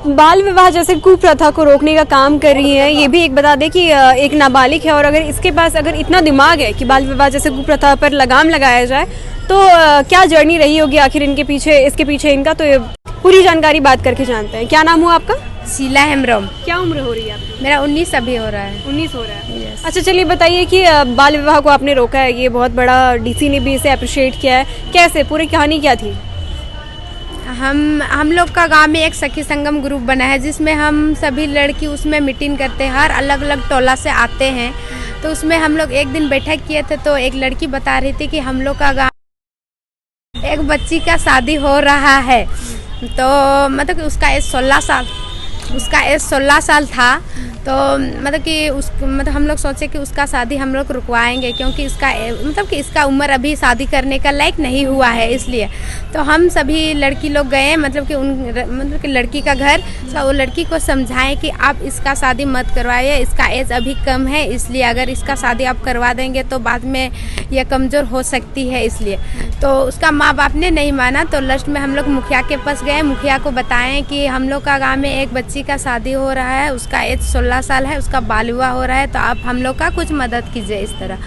बाल विवाह जैसे कुप्रथा को रोकने का काम कर रही हैं। ये भी एक बता दें कि एक नाबालिग है और अगर इसके पास अगर इतना दिमाग है कि बाल विवाह जैसे कुप्रथा पर लगाम लगाया जाए तो क्या जर्नी रही होगी आखिर इसके पीछे इनका। तो ये पूरी जानकारी बात करके जानते हैं। क्या नाम हुआ आपका? शीला हेम्ब्रम। क्या उम्र हो रही है आपकी? मेरा 19 अभी हो रहा है। 19 हो रहा है। Yes. अच्छा चलिए बताइए कि बाल विवाह को आपने रोका है, ये बहुत बड़ा, डीसी ने भी इसे अप्रिशिएट किया है, कैसे, पूरी कहानी क्या थी? हम लोग का गांव में एक सखी संगम ग्रुप बना है जिसमें हम सभी लड़की उसमें मीटिंग करते हैं, हर अलग अलग टोला से आते हैं। तो उसमें हम लोग एक दिन बैठक किए थे तो एक लड़की बता रही थी कि हम लोग का गांव एक बच्ची का शादी हो रहा है। तो मतलब कि उसका एज 16 साल था। तो मतलब कि हम लोग सोचे कि उसका शादी हम लोग रुकवाएंगे क्योंकि इसका उम्र अभी शादी करने का लायक नहीं हुआ है, इसलिए। तो हम सभी लड़की लोग गए, मतलब कि लड़की का घर, तो वो लड़की को समझाएं कि आप इसका शादी मत करवाइए, इसका एज अभी कम है, इसलिए अगर इसका शादी आप करवा देंगे तो बाद में यह कमज़ोर हो सकती है, इसलिए। तो उसका माँ बाप ने नहीं माना। तो लास्ट में हम लोग मुखिया के पास गए, मुखिया को बताएं कि हम लोग का गाँव में एक बच्ची का शादी हो रहा है, उसका एज 16 साल है, उसका बाल विवाह हो रहा है, तो आप हम लोग का कुछ मदद कीजिए, इस तरह।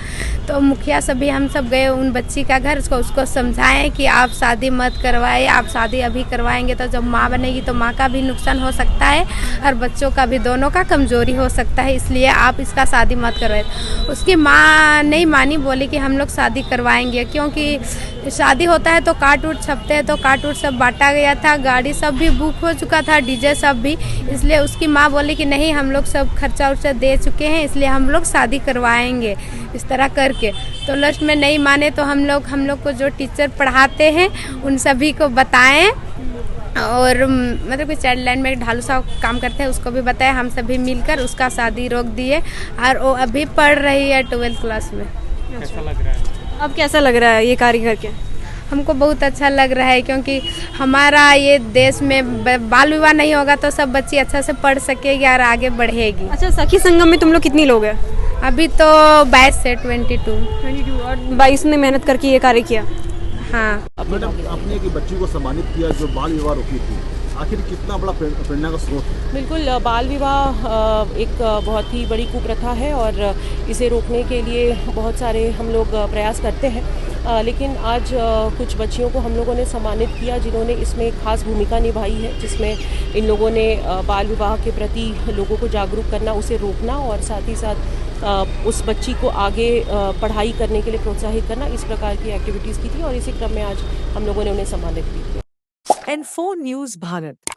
तो मुखिया सभी हम सब गए उन बच्ची का घर, उसको समझाएं कि आप शादी मत करवाए, आप शादी अभी करवाएंगे तो जब माँ बनेगी तो माँ का भी नुकसान हो सकता है और बच्चों का भी, दोनों का कमजोरी हो सकता है, इसलिए आप इसका शादी मत करवाए। उसकी माँ नहीं मानी, बोली कि हम लोग शादी करवाएंगे, क्योंकि शादी होता है तो कार्ड उट छपते हैं, तो कार्ड उट सब बांटा गया था, गाड़ी सब भी बुक हो चुका था, डीजे सब भी, इसलिए उसकी माँ बोली कि नहीं, हम लोग सब खर्चा उर्चा दे चुके हैं, इसलिए हम लोग शादी करवाएंगे, इस तरह करके। तो लास्ट में नहीं माने तो हम लोग को जो टीचर पढ़ाते हैं उन सभी को बताएं, और मतलब कि चाइल्ड लाइन में ढालू साहब काम करते हैं, उसको भी बताया, हम सभी मिलकर उसका शादी रोक दिए और वो अभी पढ़ रही है 12th क्लास में। कैसा लग रहा है? अब कैसा लग रहा है ये कार्य करके? हमको बहुत अच्छा लग रहा है, क्योंकि हमारा ये देश में बाल विवाह नहीं होगा तो सब बच्ची अच्छा से पढ़ सकेगी और आगे बढ़ेगी। अच्छा, सखी संगम में तुम लोग कितनी लोग हैं? अभी तो 22 से 22 और 22 ने मेहनत करके ये कार्य किया। हाँ। मैडम, आपने एक बच्ची को सम्मानित किया जो बाल विवाह रोकी थी, आखिर कितना बड़ा प्रेरणा का स्रोत है? बिल्कुल, बाल विवाह एक बहुत ही बड़ी कुप्रथा है और इसे रोकने के लिए बहुत सारे हम लोग प्रयास करते हैं, लेकिन आज कुछ बच्चियों को हम लोगों ने सम्मानित किया जिन्होंने इसमें खास भूमिका निभाई है, जिसमें इन लोगों ने बाल विवाह के प्रति लोगों को जागरूक करना, उसे रोकना और साथ ही साथ उस बच्ची को आगे पढ़ाई करने के लिए प्रोत्साहित करना, इस प्रकार की एक्टिविटीज़ की थी और इसी क्रम में आज हम लोगों ने उन्हें सम्मानित भी किया। N4 News Bharat।